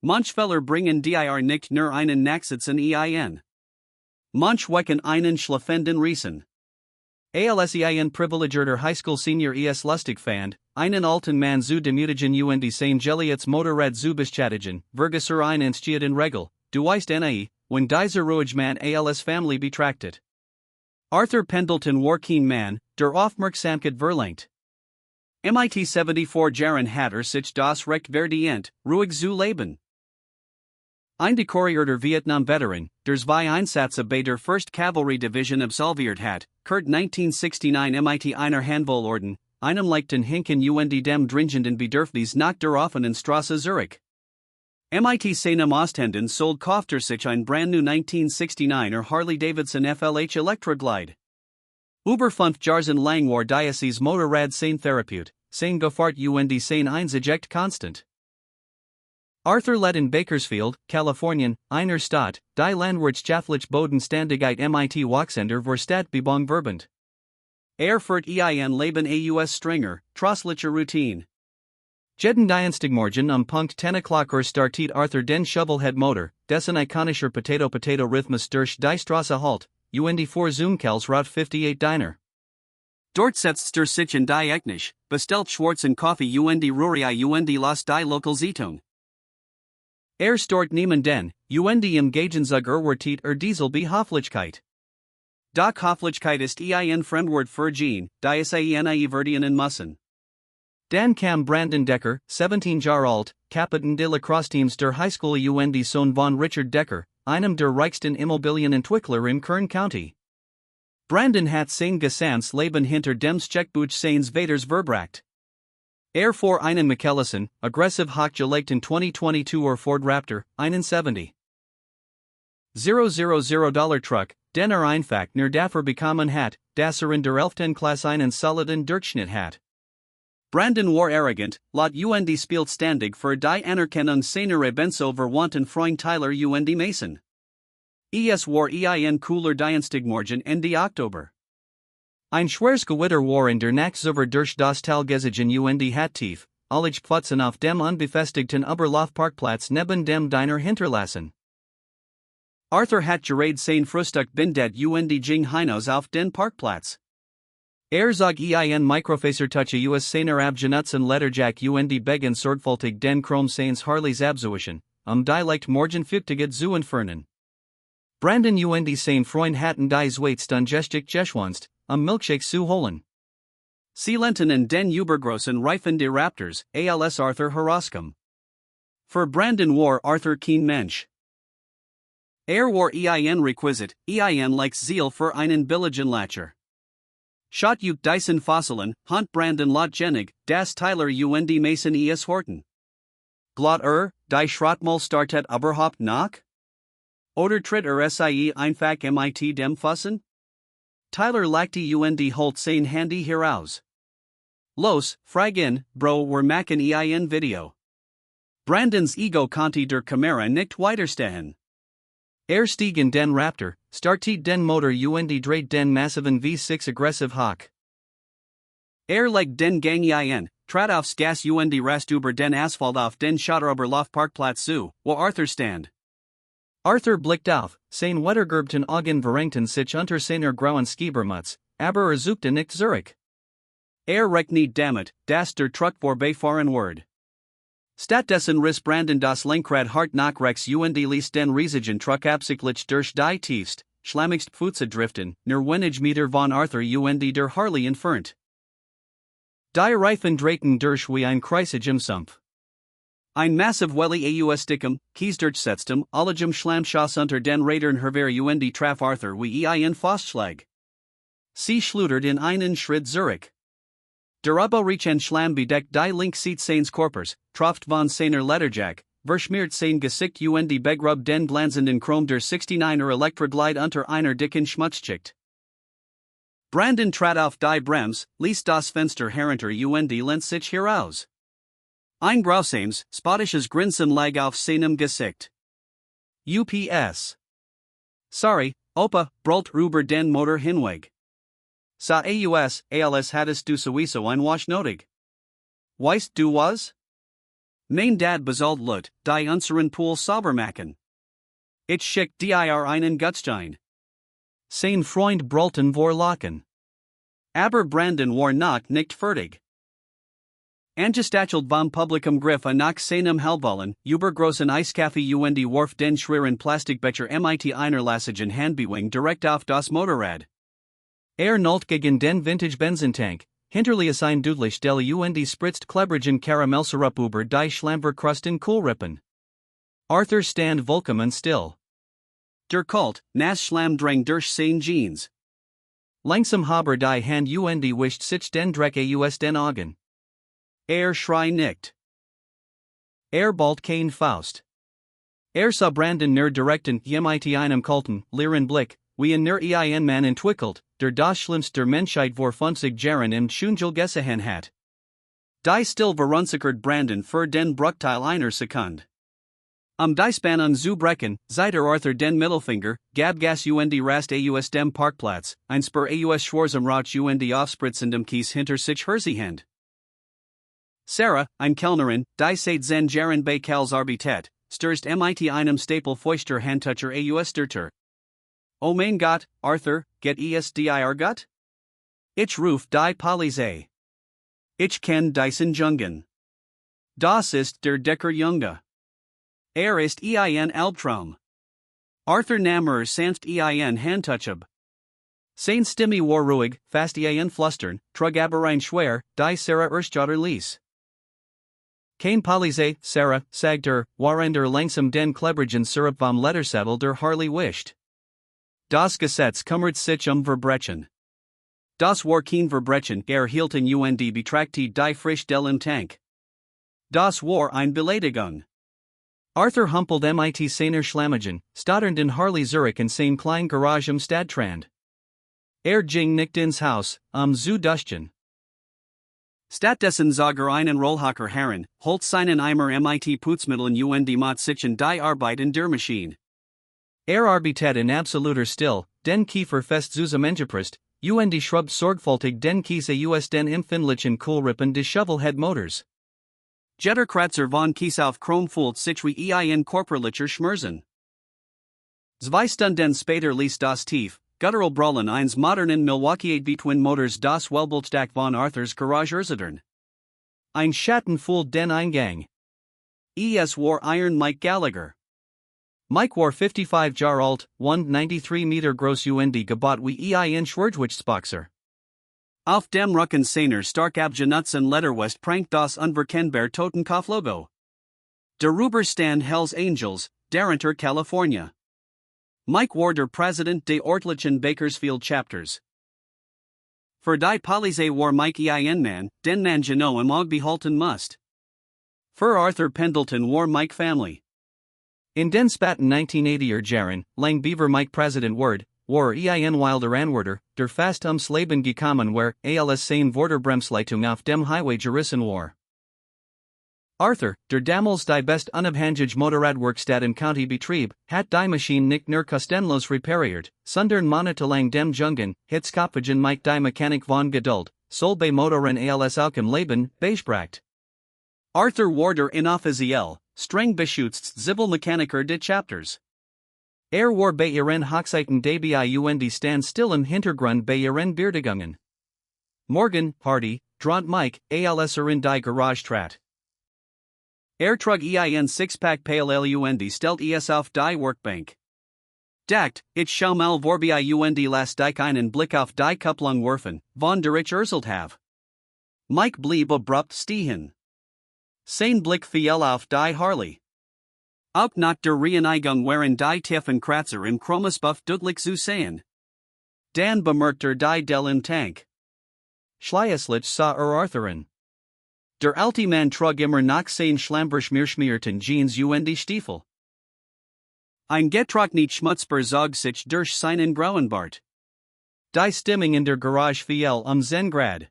Manchfeller bringen dir nicht nur einen Nachsitzen ein. Manch wecken einen schlafenden Riesen. Alsein privilegierter Highschool Senior lustig fand, einen alten Mann zu demütigen und sein Geliets Motorrad zu beschädigen, vergesser in Regel, du weißt wenn dieser ruhig Mann als Family betrachtet. Arthur Pendleton war kein Mann, der Aufmerksamkeit verlangt. Mit 74 Jahren hat sich das Recht verdient, ruhig zu leben. Ein dekorierter Vietnam-Veteran, der zwei Einsätze bei der 1st Kavallerie-Division absolviert hat, kehrt 1969 mit einer Handvollorden, einem leichten Hinken und dem dringenden Bedürfnis nach der offenen Straße Zurich. Mit seinem Osthänden sold kaufte sich ein brandnew 1969er Harley-Davidson FLH Elektroglide. Über 5 Jahren lang war dieses Motorrad sein Therapeut, sein Gefahrt und sein Einsicht konstant. Arthur led in Bakersfield, Kalifornien, einer Stadt, die landwirtschaftlich bodenständigkeit mit Wachsender vor Stadtbebauung verband. Führt ein Leben aus strenger, trosslicher Routine. Jeden Dienstagmorgen Punkt 10 Uhr startet Arthur den Shovelhead-Motor, dessen ikonischer Potato-Rhythmus durch die Straße halt, und vor Zoomkels Route 58 Diner. Dort setzt sich in die Eknisch, bestellt schwarzen Kaffee und Ruri und las die Lokalzeitung. Stort niemanden, und im Gegenzug erwartet Diesel Behöflichkeit. Doch Höflichkeit ist ein Fremdwort für Gene, die es verdienen müssen. Dann kam Brandon Decker, 17 Jahre alt, Kapitän de Lacrosse-Teams der Highschool und Sohn von Richard Decker, einem der reichsten Immobilienentwickler im Kern County. Brandon hat sein gesamtes Leben hinter dem Checkbuch seines Vaters verbracht. Vor einen Michelson, aggressiv hochgelegten 2022 Ford Raptor, 71. $000 Truck, den einfach nur dafür bekommen hat, dass in der 11. Klasse einen soliden Durchschnitt hat. Brandon war arrogant, laut und spielt ständig für die Anerkennung seiner ebenso verwandten Freund Tyler und Mason. War ein cooler Dienstagmorgen Ende Oktober. Ein schweres Gewitter war in der Nacht durch das Tal gezogen und hat tief, allig Plätzen auf dem unbefestigten Oberlaufparkplatz neben dem Diner hinterlassen. Arthur hat gerade sein Frühstück bindet und ging hinaus auf den Parkplatz. Zog ein Mikrofasertuche seiner Abgenutzten Lederjack und begen sorgfältig den Chrom seines Harleys abzuwischen, die leicht morgenfüchtigkeit zu entfernen. Brandon und sein Freund hatten die Zweitstund geschwanzt, Milkshakes zu holen. Sie lenten in den übergroßen Reifen der Raptors, als Arthur herauskom. Für Brandon war Arthur kein Mensch. War ein Requisit, like Zeal für einen billigen Lacher. Schott diesen Fossilen, Hunt Brandon laut Genig, das Tyler und Mason Horten. Glot die Schrottmal startet überhaupt noch? Oder tritt sie einfach mit dem Fussen? Tyler lachte und holt sein Handy heraus. Los, frag bro, wir machen ein Video. Brandons Ego konnte der Kamera nicht widerstehen. Stieg in den Raptor, startet den Motor und dreht den massiven V6 aggressiv hoch. Legt den Gang ein, trat aufs Gas und rast über den Asphalt auf den Schotteroberlaufparkplatz zu, wo Arthur stand. Arthur blickt auf, sein wettergerbten Augen verrenkten sich unter seiner grauen Skibermutz, aber suchte nicht Zurich. Recht nicht damit, dass der Truck vorbeifahren wird. Stattdessen riss Brandon das Lenkrad hart nach rechts und ließ den riesigen Truck absichtlich durch die tiefst, schlammigst Pfütze driften, nur wenige Meter von Arthur und der Harley entfernt. Die Reifen drehten durch wie ein kreisigem Sumpf. Ein massiv Welly Stickam, Kies durchsetztem, allegem Schlammschoss unter den Rädern herver und traf Arthur wie ein Faustschlag. Sie schludert in einen Schritt Zurich. Der Oberrechen Schlamm bedeckt die linke Seite seines Körpers, troft von seiner Lederjack, verschmiert sein Gesicht und begrub den glanzenden Chrom der 69er Elektroglide unter einer dicken Schmutzschicht. Brandon trat auf die Brems, ließ das Fenster herunter und lehnt sich heraus. Ein grausames, spottisches Grinsen lag auf seinem Gesicht. UPS. Sorry, Opa, brüllt über den Motor hinweg. Als hattest du sowieso ein Wasch nötig. Weißt du was? Mein Dad bezahlt Lut, die unseren Pool sauber machen. Ich schick dir einen Gutstein. Sein Freund Brulten vor Lachen. Aber Brandon war noch nicht fertig. Angestachelt vom Publikum Griff nach seinem Halbwallen, übergroßen Eiskaffee und warf den schweren Plastikbecher mit einer Lassigen Handbewegung direkt auf das Motorrad. Nullt gegen den Vintage Benzintank, hinterliess ein Dudlich Stelle und spritzt klebrigen Karamellsirup über die Schlammverkrusten Kohlrippen. Arthur stand vollkommen still. Der Kult, nas Schlamm drang durch seine Jeans. Langsam haber die Hand und wischt sich den Dreck aus den Augen. Schrei nicht. Bald kein Faust. Sah Brandon nur direkten, mit einem kalten, leeren Blick, wie ein nur ein Mann entwickelt, der das Schlimmste der Menschheit vor 50 Jahren im Schungel gesehen hat. Die still verunsichert Brandon für den Bruchteil einer Sekunde. Die Spannung zu brechen, seit Arthur den Mittelfinger, gab Gas und rast aus dem Parkplatz, ein Spur aus schwarzem Rauch und aufspritzendem Kies hinter sich herziehend. Sarah, ein Kellnerin, die seit zen Jahren bei Kals Arbeitet, stürzt mit einem Stapel feuchter Handtucher aus der Tür. Oh mein Gott, Arthur, get es dir gut? Ich ruf die Polizei. Ich kenn diesen Jungen. Das ist der Decker Junge. Ist ein Albtraum. Arthur nahm sanft ein Handtuchab. Sein Stimme war ruhig, fast ein Flustern, trug aber ein schwer, die Sarah erstjotter ließ. Kein Polizei, Sarah, sagt waren langsam den klebrigen Syrup vom Ledersattel der Harley wischt. Das Gesetz kümmert sich Verbrechen. Das war kein Verbrechen, hielten und betrachtete die frisch del im Tank. Das war ein Beleidigung. Arthur humpelt mit seiner Schlammigen, stotternd in Harley Zurich in sein klein Garage Stadtrand. Ging nicht ins Haus, zu duschen. Stattdessen Zager einen Rollhocker Herren, holt seinen Eimer mit Putzmitteln und macht sich die Arbeit in der Maschine. Arbeitet in absoluter Still, den Kiefer fest zusammengepresst, und schrubbt sorgfältig den Kies aus den empfindlichen Kohlrippen des Shovelhead Motors. Jetter Kratzer von Kies auf Chrome fühlt sich wie ein korporlicher Schmerzen. 2 Stunden später ließ das tief, guttural Brollen eines modernen Milwaukee between Motors das Wellbultstag von Arthurs Garage erzittern. Ein Schatten füllt den Eingang. Es war Iron Mike Gallagher. Mike war 55 Jahre alt, 193 Meter groß und gebaut wie ein Schwergewichtsboxer. Auf dem Rücken seiner stark abgenutzten Lederwest prangt das unverkennbar Totenkopf-Logo. Darüber stand Hells Angels, darunter California. Mike war der Präsident des örtlichen Bakersfield Chapters. Für die Polizei war Mike ein Mann, den man genau im Auge behalten musst. Für Arthur Pendleton war Mike Family. In den späten 1980er Jahren, lang Beaver Mike President Word, war ein wilder Anwärter, der fast ums Leben gekommen war, als sein Vorderbremsleitung auf dem Highway gerissen war. Arthur, der damals die best unabhängige Motorradwerkstatt im County betrieb, hat die Maschine nicht nur kostenlos repariert, sondern monatelang dem Jungen, Hitzkopfigen mit die Mechanik von Geduld, soll bei Motoren als auch im Leben, beigebracht. Arthur war der inoffiziell, streng beschützte Zivilmechaniker des Chapters. War bei ihren Hochzeiten dabei und stand still im Hintergrund bei ihren Beerdigungen. Morgen, Party, dront Mike, als in die Garage trat. Trug ein Sixpack Pale und stellt es auf die Workbank. Dackt, ich schau mal vorbei und lass dich einen Blick auf die Kupplung werfen, von der ich erzählt have. Mike blieb abrupt stehen. Sein Blick fiel auf die Harley. Auch nach der Reinigung waren die tiefen Kratzer im Chromosbuff deutlich zu sehen. Dan bemerkte die Del im Tank. Schließlich sah Arthur. Der alte Mann trug immer noch sein schlammbruchschmierschmierten Jeans und Stiefel. Ein getrocknet Schmutzbar zog sich durch seinen grauen Bart. Die Stimmung in der Garage fiel Zen Grad.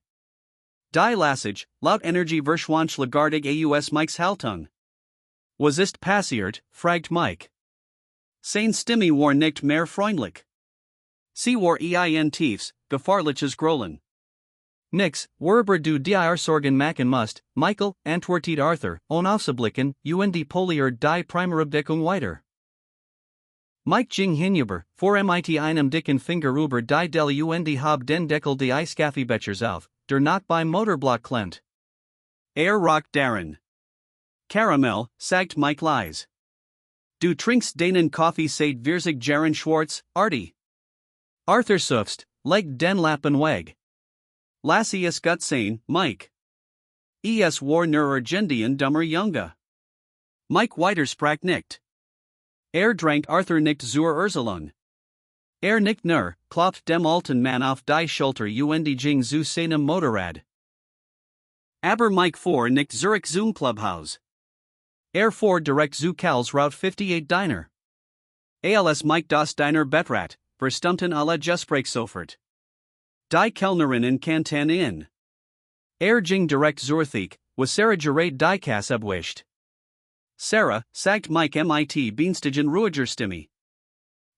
Die Lassage, laut Energie verschwandschlagartig aus Mikes Haltung. Was ist passiert, fragt Mike. Sein Stimme war nicht mehr freundlich. Sie war ein tiefs, gefahrliches Grollen. Nix, worüber du dir Sorgen machen musst, Michael, antwortet Arthur, unausblicken, und polier die Primerabdeckung weiter. Mike ging hinüber, vor mit einem dicken Finger über die Delle und hab den Deckel des Eiskaffeebechers auf, der noch beim Motorblock klemmt. Rock darin. Karamell, sagt Mike leise. Du trinkst deinen Kaffee seit 40 Jahren schwarz, Artie. Arthur suffst, legt den Lappen weg. Lass es gut sein, Mike. Es war nur Argentien dummer Junge. Mike widersprach nicht. Drank Arthur nicht zur Erzelung. Nicht nur, klopft dem alten Mann auf die Schulter und ging zu seinem Motorrad. Aber Mike fuhr nicht zurück zum Clubhaus. Fuhr direkt zu Karls Route 58 Diner. Als Mike das Diner betrat, verstummten alle Gespräch sofort. Die Kellnerinnen kannten ihn. Ging direkt zur Theke, wo Sarah gerät die Kasse abwischt. Sarah, sagt Mike mit Bienstigen ruhiger Stimme.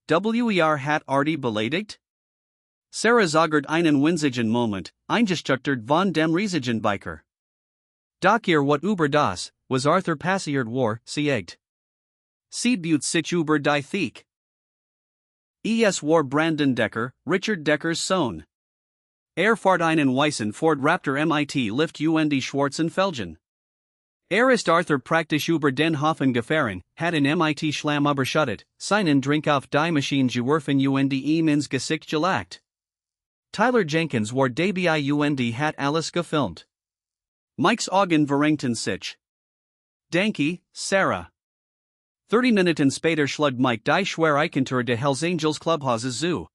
Hat Artie beleidigt? Sarah zagert einen winzigen Moment, eingestuttert von dem riesigen Biker. Doch wat über das, was Arthur passiert war, siegt. Sie beut sich über die Theke. War Brandon Decker, Richard Deckers Sohn. Fahrt einen weißen Ford Raptor mit Lift und schwarzen Felgen. Ist Arthur praktisch über den Hofen gefahren, hat in mit Schlamm überschüttet, seinen Drink auf die Maschine geworfen und ihm ins Gesicht gelegt. Tyler Jenkins war dabei und hat alles gefilmt. Mike's Augen verengten sich. Danke, Sarah. 30 Minuten später schlug Mike die schwere Eikentor de Hells Angels Clubhauses zu.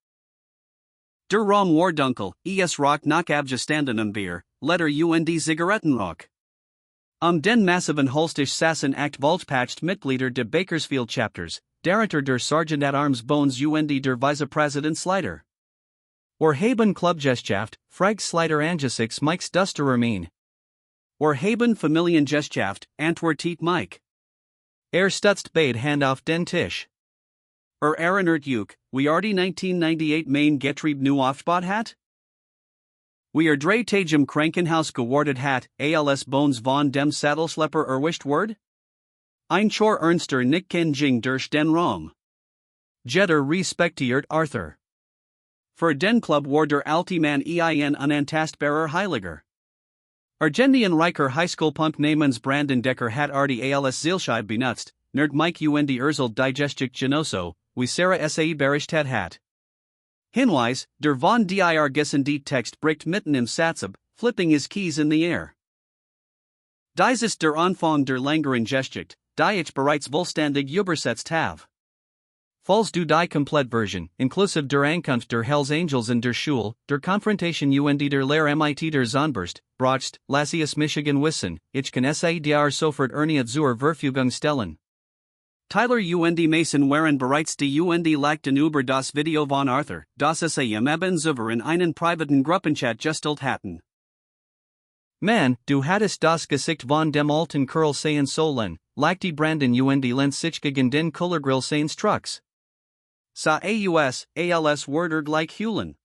Der Raum war dunkel, rock nach abgestandenem Bier, letter und Zigarettenrauch. Den massiven Holstisch sassen acht Voltpatched Mitglieder de Bakersfield Chapters, darunter der Sergeant at Arms Bones und der Vizepräsident Slider. Haben Clubgeschaft, fragt Slider angesichts Mike's dusterer Mien. Haben Familiengeschaft, antwortet Mike. Stutzt beide Hand auf den Tisch. Erinnert Juk, wie die 1998 Main Getrieb nu aufgebaut hat? Drei Tagem Krankenhaus gewartet hat, als Bones von dem Sattelschlepper erwischt ward? Ein Chor ernster nicht ken jing durch den Raum. Jeder respektiert Arthur. Für den Club war der alte Mann ein unantastbarer Heiliger. Argentinian Riker Highschool namens Brandon Decker hat Artie als Zielscheibe benutzt, nerd Mike und Erzählt digestic genoso, wie Sarah Sae berichtet hat. Hinweis, der von dir gesendete Text bricht mitten im Satz ab, flipping his keys in the air. Dies ist der Anfang der längeren Geschichte, die ich bereits vollständig übersetzt habe. Falls du die Komplettversion, inklusive der Ankunft der Hells Angels in der Schule, der Konfrontation und der Lehre mit der Zahnbürst, brauchst, lass es Michigan wissen, ich kann dir sofort zur Verfügung stellen. Tyler und Mason waren bereits die und Lachten über das Video von Arthur, das sie im eben in einen privaten Gruppenchat gestellt hatten. Man, du hattest das Gesicht von dem alten Kerl sehen sollen, die Brandon und Lenz sich gegen den Kullergrill seines Trucks. Als word gleich Hulen.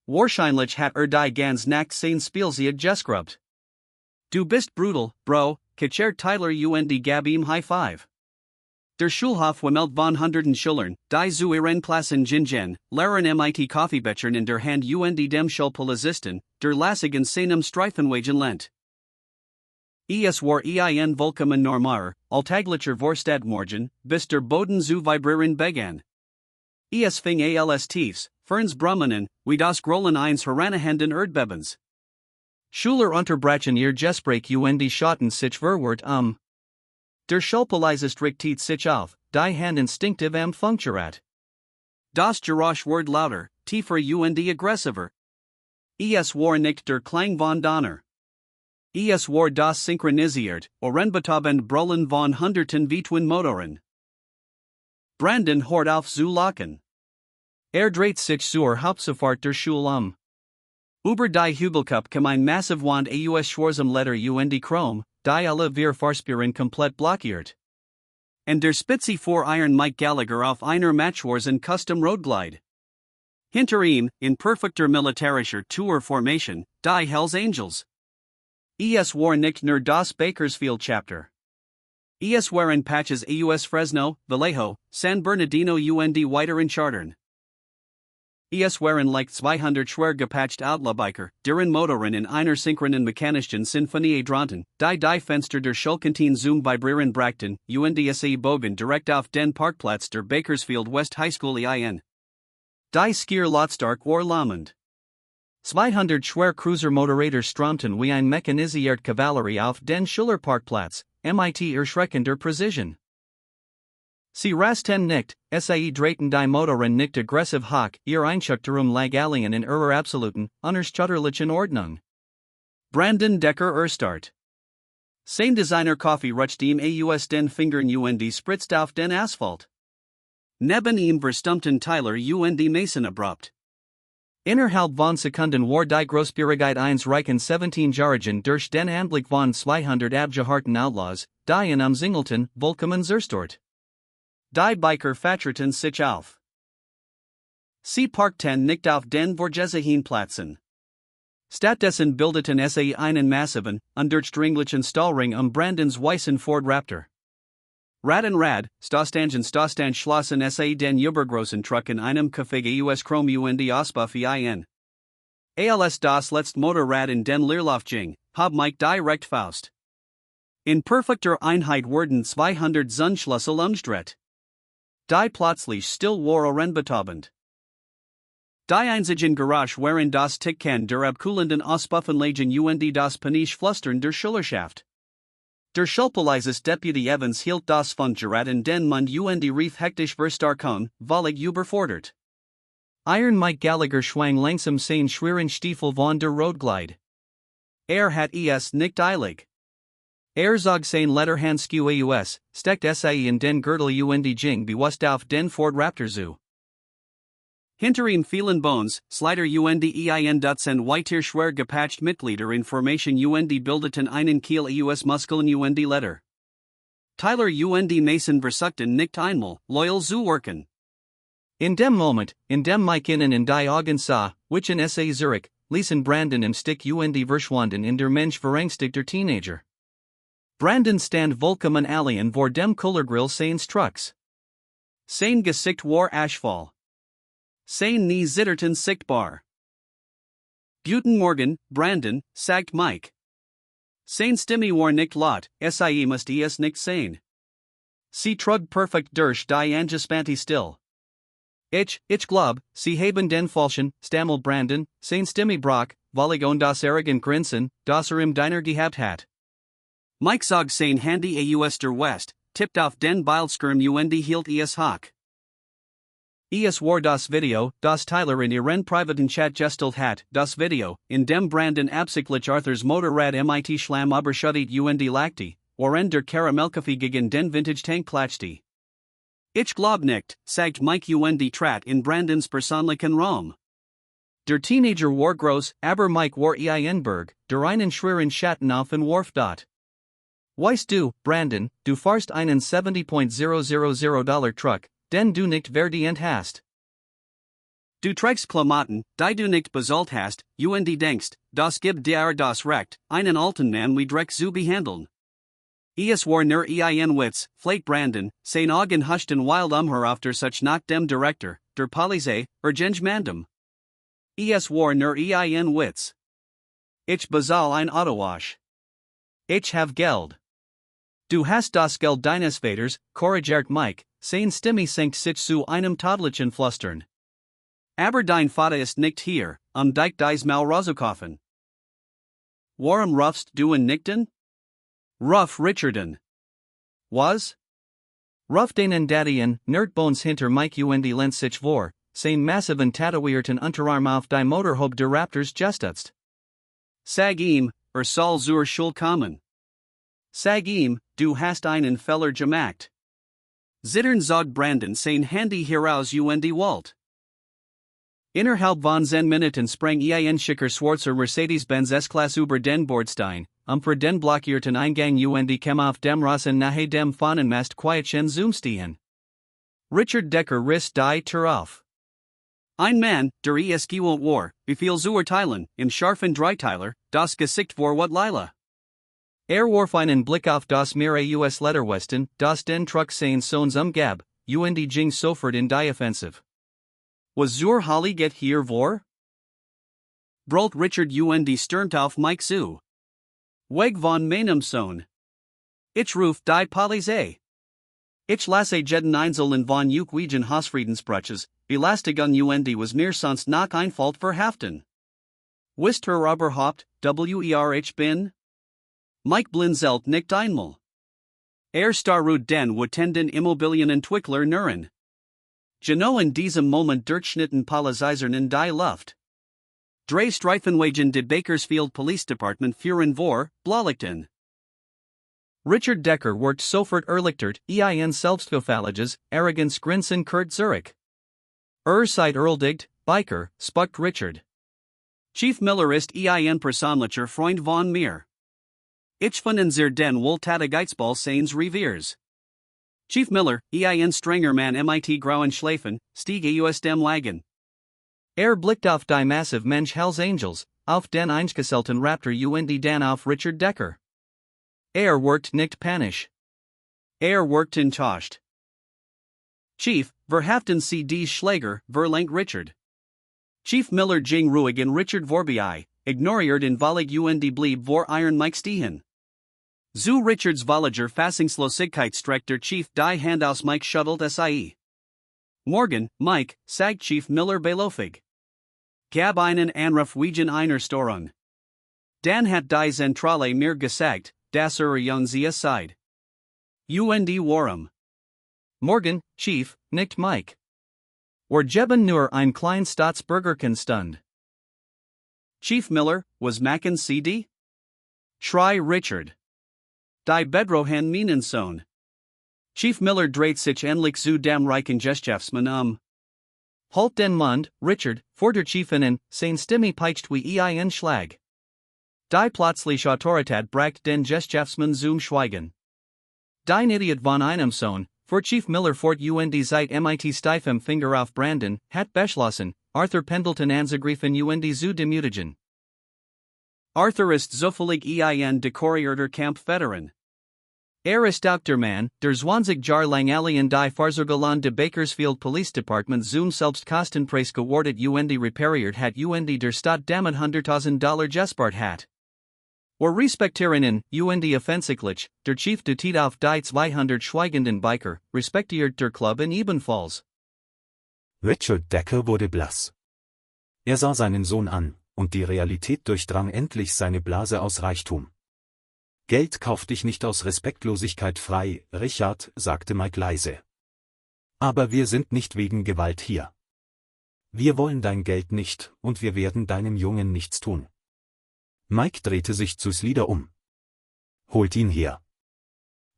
Wahrscheinlich hat die ganz Nacht sein Spielzeug gescrubbed. Du bist brutal, bro, kachert Tyler und gab ihm High Five. Der Schulhof wemelt von hunderten Schülern, die zu ihren Klassen gingen, lehren mit Kaffeebechern in der Hand und dem Schulpolizisten, der lassigen seinem Streifenwagen lent. War ein vollkommen normal, alltäglicher Vorstadtmorgen, bis der Boden zu vibrieren begann. Fing als tiefs, ferns Brummanen, wie das Grollen eins Herannahanden Erdbebens. Schüler unterbrechen ihr Gespräch und schotten sich verwirrt Der Schulpolizist richtet sich auf, die Hand instinktiv am Funkgerät. Das Geräusch ward lauter, tiefer und aggressiver. War nicht der Klang von Donner. War das synchronisiert, orenbetabend Brollen von Hunderten Vitwin Motoren. Brandon hört auf zu lachen. Dreht sich zur Hauptzuffahrt der Schule Über die Hügelkuppe kam ein massiv Wand aus schwarzem Leder und Chrom, die alle vier Fahrspüren komplett blockiert. Und der Spitze vor Iron Mike Gallagher auf einer matchwarsen Custom Road Glide. Hinter ihm, in perfekter militärischer Tour-Formation, die Hells Angels. Es war nicht nur das Bakersfield Chapter. Es waren Patches aus Fresno, Vallejo, San Bernardino und weiteren Chartern. Es waren like 200 schwer gepatcht Outlaw-Biker, deren Motoren in einer synchronen mechanischen Sinfonie dranten, die Fenster der Schulkantine zum Vibrieren brachten, und se bogen direkt auf den Parkplatz der Bakersfield West High School ein. Die Skier Lotstark war lahmend. 200 schwer Cruiser Motorräder strömten wie ein mechanisiert Kavallerie auf den Schillerparkplatz, mit erschreckender Präzision. Sie rasten nicht, sie drehten die Motoren nicht aggressiv hoch, ihr Einschüchterung lag allen in ihrer absoluten, unerschütterlichen Ordnung. Brandon Decker Erstart. Sein Designer Coffee rutscht ihm aus den Fingern und spritzt auf den Asphalt. Neben ihm verstummten Tyler und Mason abrupt. Innerhalb von Sekunden war die Großbürgerheit eines reichen 17 Jahrigen durch den Anblick von 200 abgeharrten Outlaws, die in umzingelten, vollkommen zerstört. Die Biker fahrten sich auf. Sie parkten nicht auf den Vorgesehenen. Stattdessen bildeten sie einen massiven, undurchdringlichen Stahlring Brandons weißen Ford Raptor. Rad an Rad, Stostangen schlossen se den übergroßen Truck in einem Café aus Chrom und Auspuffy ein. Als das letzte Motorrad in den Leerlauf ging, hab Mike direkt Faust. In perfekter Einheit wurden 200 Zündschlüssel umgedreht. Die plötzlich still waren betäubend. Die einzigen Garage waren das Tickchen der abkühlenden Auspuffenlagen und das Panisch Flüstern der Schillerschaft. Der Schulpolizist Deputy Evans hielt das Fundgerät in den Mund und rief hektisch verstarkon, völlig überfordert. Iron Mike Gallagher schwang langsam seinen schweren Stiefel von der Roadglide. Hat es nicht eilig. Zog sein Letterhandskew aus, steckt se in den Gürtel und ging bewusst auf den Ford Raptor zu. Hinter ihm fielen Bones, Slider und ein Dutzend weiter schwer gepatcht Mitglieder in Formation und bildeten einen Kiel aus Muskeln und Leder. Tyler und Mason versuchten nicht einmal, loyal zu worken. In dem Moment, in dem Mike innen in die Augen sah, whichen se Zurich, ließen Brandon im Stick und verschwanden in der Mensch verängstigter Teenager. Brandon stand vollkommen alien vor dem Kullergrill seines Trucks. Sein Gesicht war Ashfall. Sein nie zitterten sichtbar. Guten Morgen, Brandon, sagt Mike. Sein Stimme war nicht laut, sie must es nicht sein. Sie trug perfekt durch die angespannte Still. Ich glaub, sie haben den falschen, stammelt Brandon, sein Stimme brach, weil und das arrogant Grinsen, das im Diner gehabt hat. Mike zog sein Handy aus der West, tippt auf den Bildschirm und hielt es hoch. Es war das Video, das Tyler in ihren privaten Chat gestellt hat, das Video, in dem Brandon absichtlich Arthurs Motorrad mit Schlamm überschüttet und lachte, worin der Karamellkaffee gegen den Vintage-Tank klatschte. Ich glaub nicht, sagt Mike und trat in Brandons persönlichen Raum. Der Teenager war groß, aber Mike war Berg, der einen schweren Schatten auf den Wharf dort. Weißt du, Brandon, du fahrst einen $70,000 Truck, den du nicht verdient hast. Du trägst Klamotten, die du nicht bezahlt hast, und denkst, das gibt dir das Recht, einen alten Mann wie Dreck zu behandeln. Es war nur ein Witz, fleit Brandon, sein Augen huschten wild heraufter such nach dem Direktor, der Polizei, Mandum. Es war nur ein Witz. Ich bezahl ein Autowasch. Ich have Geld. Du hast das Geld deines Vaters, korrigiert Mike, sein Stimme senkt sich zu einem tadlichen Flüstern. Aber dein Vater ist nicht hier, dich dies mal rauszukaufen. Warum rufst du ihn nicht an? Ruf Richarden. Was? Ruf den Daddy Nerdbones hinter Mike und lenz sich vor, sein massiven tätowierten Unterarm auf die Motorhaube der Raptors gestützt. Sag ihm, soll zur Schule kommen. Sag ihm, du hast einen Fehler gemacht. Zittern zog Brandon sein Handy heraus und Walt. Innerhalb von 10 Minuten sprang ein schicker Schwarzer Mercedes-Benz S-Klasse über den Bordstein, für den blockierten Eingang und kam auf dem Rasen nahe dem Fahnenmast quietschen zum Stehen. Richard Decker riss die Tür auf. Ein Mann, der es gewohnt war, befehl zur Teilen, im scharfen Dreiteiler, das Gesicht vor wat Lila. Warf einen Blick auf das Meer aus Letterwesten, das den Truck sein Sohns Gab, und ging sofort in die Offensive. Was zur Holly get hier vor? Brult Richard und stürmt auf Mike zu. Weg von meinem Sohn. Ich ruf die Polizei. Ich lasse jeden Einzelnen von wegen Hausfriedensbruches, Belästigung und was mir sonst noch einfällt verhaften. Wisst ihr überhaupt, ich bin? Mike blinzelt nicht einmal. Starrud den Wutenden Immobilienentwickler Nuren. Genau in diesem Moment durchschnitten Polizisten in die Luft. Drei Streifenwagen de Bakersfield Police Department fuhren vor, Blaulichten. Richard Decker wordt sofort erlichtert, ein selbstgefälliges, arrogance Grinsen Kurt Zurich. Seid erledigt, Biker, spuckt Richard. Chief Miller ist ein persönlicher Freund von mir. Ich finden Sie den wohl Geizball seines Reviers. Chief Miller, ein strenger Mann mit grauen Schläfen, stieg aus dem Wagen. Blickt auf die massive Mensch Hells Angels, auf den eingeselten Raptor und dann auf Richard Decker. Workt nicht panisch. Workt enttäuscht. Chief, verhaften Sie die Schläger, verlangt Richard. Chief Miller ging ruhig in Richard vorbei, ignoriert in Valig und blieb vor Iron Mike stehen. Zu Richards Volliger Fassungslosigkeit streckt der Chief die Hand aus Mike schuttelt sie. Morgen, Mike, sagt Chief Miller beläufig. Gab einen Anruf wegen einer Störung. Dan hat die Zentrale mir gesagt, dass Sie seid. Und warum? Morgen, Chief, nickt Mike. Geben nur ein klein Staatsbürgerchen Stund. Chief Miller, was machen Sie die? Schrei Richard. Die Bedrohen meinen Sohn. Chief Miller dreht sich endlich zu dem reichen Geschäftsmann. Halt den Mund, Richard, vor der Chiefin, sein Stimme peitscht wie ein Schlag. Die plötzliche Autorität bracht den Geschäftsmann zum Schweigen. Dein Idiot von einem Sohn, vor Chief Miller fort und seit mit steifem Finger auf Brandon, hat beschlossen, Arthur Pendleton anzugreifen und zu demütigen. Arthur ist zufällig ein dekorierter Kampfveteran. Ist auch der Mann, der 20 Jahre lang in die Fahrzeuge de Bakersfield Police Department zum Selbstkostenpreis gewartet und repariert hat und der Stadt damit $100,000 gespart hat. Respektieren und offensichtlich, der Chief dutet auf die 200 schweigenden Biker, respektiert der Club in ebenfalls. Richard Decker wurde blass. Er sah seinen Sohn an, und die Realität durchdrang endlich seine Blase aus Reichtum. Geld kauft dich nicht aus Respektlosigkeit frei, Richard, sagte Mike leise. Aber wir sind nicht wegen Gewalt hier. Wir wollen dein Geld nicht, und wir werden deinem Jungen nichts tun. Mike drehte sich zu Slider um. Holt ihn her.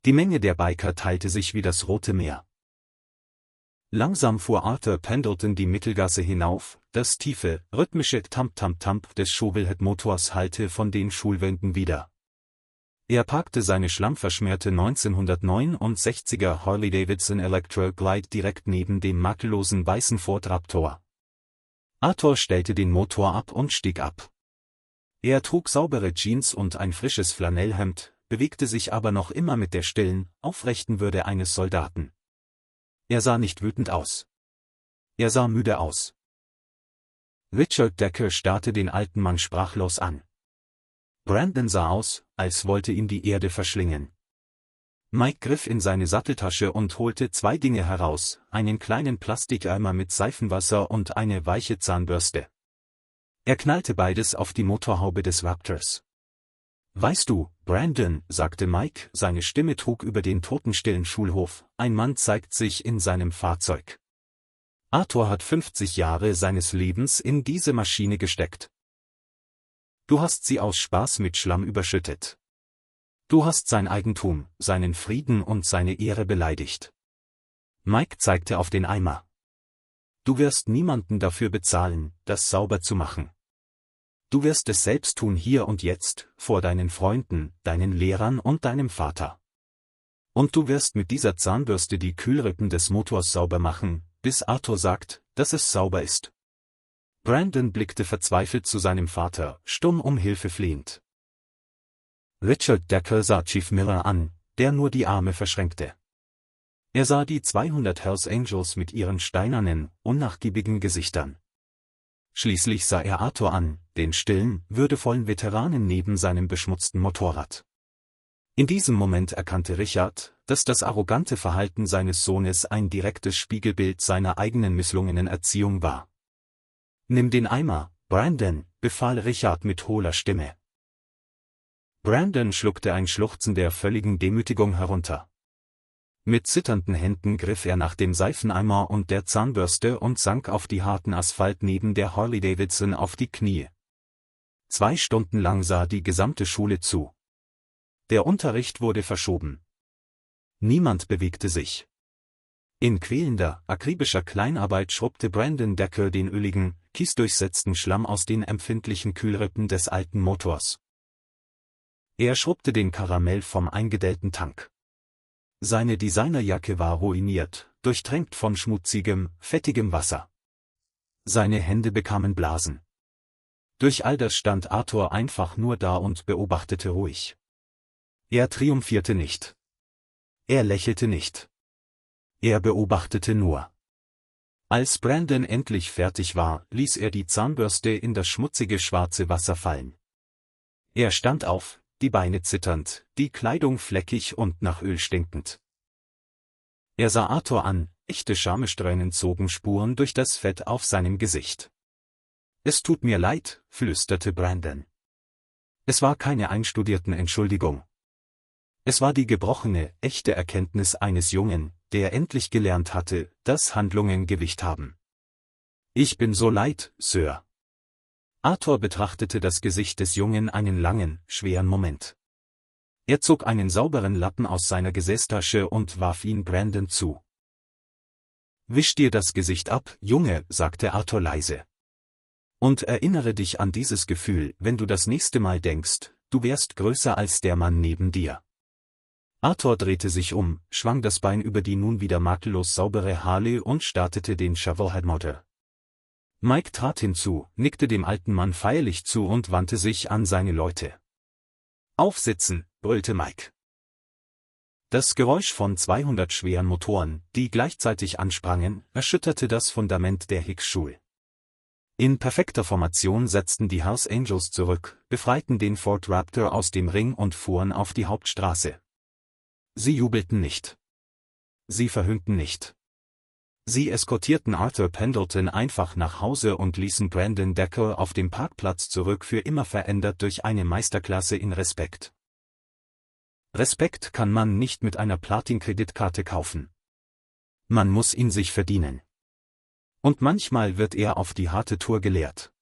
Die Menge der Biker teilte sich wie das Rote Meer. Langsam fuhr Arthur Pendleton die Mittelgasse hinauf, das tiefe, rhythmische Tamp-Tamp-Tamp des Schulmotors hallte von den Schulwänden wieder. Er parkte seine schlammverschmierte 1969er Harley-Davidson Electra Glide direkt neben dem makellosen weißen Ford Raptor. Arthur stellte den Motor ab und stieg ab. Er trug saubere Jeans und ein frisches Flanellhemd, bewegte sich aber noch immer mit der stillen, aufrechten Würde eines Soldaten. Er sah nicht wütend aus. Er sah müde aus. Richard Decker starrte den alten Mann sprachlos an. Brandon sah aus, als wollte ihn die Erde verschlingen. Mike griff in seine Satteltasche und holte zwei Dinge heraus, einen kleinen Plastikeimer mit Seifenwasser und eine weiche Zahnbürste. Er knallte beides auf die Motorhaube des Raptors. »Weißt du, Brandon«, sagte Mike, seine Stimme trug über den totenstillen Schulhof, »ein Mann zeigt sich in seinem Fahrzeug. Arthur hat 50 Jahre seines Lebens in diese Maschine gesteckt. Du hast sie aus Spaß mit Schlamm überschüttet. Du hast sein Eigentum, seinen Frieden und seine Ehre beleidigt.« Mike zeigte auf den Eimer. »Du wirst niemanden dafür bezahlen, das sauber zu machen. Du wirst es selbst tun hier und jetzt, vor deinen Freunden, deinen Lehrern und deinem Vater. Und du wirst mit dieser Zahnbürste die Kühlrippen des Motors sauber machen, bis Arthur sagt, dass es sauber ist. Brandon blickte verzweifelt zu seinem Vater, stumm um Hilfe flehend. Richard Decker sah Chief Miller an, der nur die Arme verschränkte. Er sah die 200 Hells Angels mit ihren steinernen, unnachgiebigen Gesichtern. Schließlich sah er Arthur an, den stillen, würdevollen Veteranen neben seinem beschmutzten Motorrad. In diesem Moment erkannte Richard, dass das arrogante Verhalten seines Sohnes ein direktes Spiegelbild seiner eigenen misslungenen Erziehung war. »Nimm den Eimer, Brandon«, befahl Richard mit hohler Stimme. Brandon schluckte ein Schluchzen der völligen Demütigung herunter. Mit zitternden Händen griff er nach dem Seifeneimer und der Zahnbürste und sank auf die harten Asphalt neben der Harley-Davidson auf die Knie. 2 Stunden lang sah die gesamte Schule zu. Der Unterricht wurde verschoben. Niemand bewegte sich. In quälender, akribischer Kleinarbeit schrubbte Brandon Decker den öligen, kiesdurchsetzten Schlamm aus den empfindlichen Kühlrippen des alten Motors. Er schrubbte den Karamell vom eingedellten Tank. Seine Designerjacke war ruiniert, durchtränkt von schmutzigem, fettigem Wasser. Seine Hände bekamen Blasen. Durch all das stand Arthur einfach nur da und beobachtete ruhig. Er triumphierte nicht. Er lächelte nicht. Er beobachtete nur. Als Brandon endlich fertig war, ließ er die Zahnbürste in das schmutzige schwarze Wasser fallen. Er stand auf, die Beine zitternd, die Kleidung fleckig und nach Öl stinkend. Er sah Arthur an, echte Schamestränen zogen Spuren durch das Fett auf seinem Gesicht. »Es tut mir leid«, flüsterte Brandon. Es war keine einstudierten Entschuldigung. Es war die gebrochene, echte Erkenntnis eines Jungen, der endlich gelernt hatte, dass Handlungen Gewicht haben. »Ich bin so leid, Sir.« Arthur betrachtete das Gesicht des Jungen einen langen, schweren Moment. Er zog einen sauberen Lappen aus seiner Gesäßtasche und warf ihn Brandon zu. »Wisch dir das Gesicht ab, Junge«, sagte Arthur leise. »Und erinnere dich an dieses Gefühl, wenn du das nächste Mal denkst, du wärst größer als der Mann neben dir.« Arthur drehte sich um, schwang das Bein über die nun wieder makellos saubere Harley und startete den Shovelhead-Motor. Mike trat hinzu, nickte dem alten Mann feierlich zu und wandte sich an seine Leute. »Aufsitzen«, brüllte Mike. Das Geräusch von 200 schweren Motoren, die gleichzeitig ansprangen, erschütterte das Fundament der Hicks-Schule. In perfekter Formation setzten die Hells Angels zurück, befreiten den Ford Raptor aus dem Ring und fuhren auf die Hauptstraße. Sie jubelten nicht. Sie verhöhnten nicht. Sie eskortierten Arthur Pendleton einfach nach Hause und ließen Brandon Decker auf dem Parkplatz zurück, für immer verändert durch eine Meisterklasse in Respekt. Respekt kann man nicht mit einer Platin-Kreditkarte kaufen. Man muss ihn sich verdienen. Und manchmal wird er auf die harte Tour gelehrt.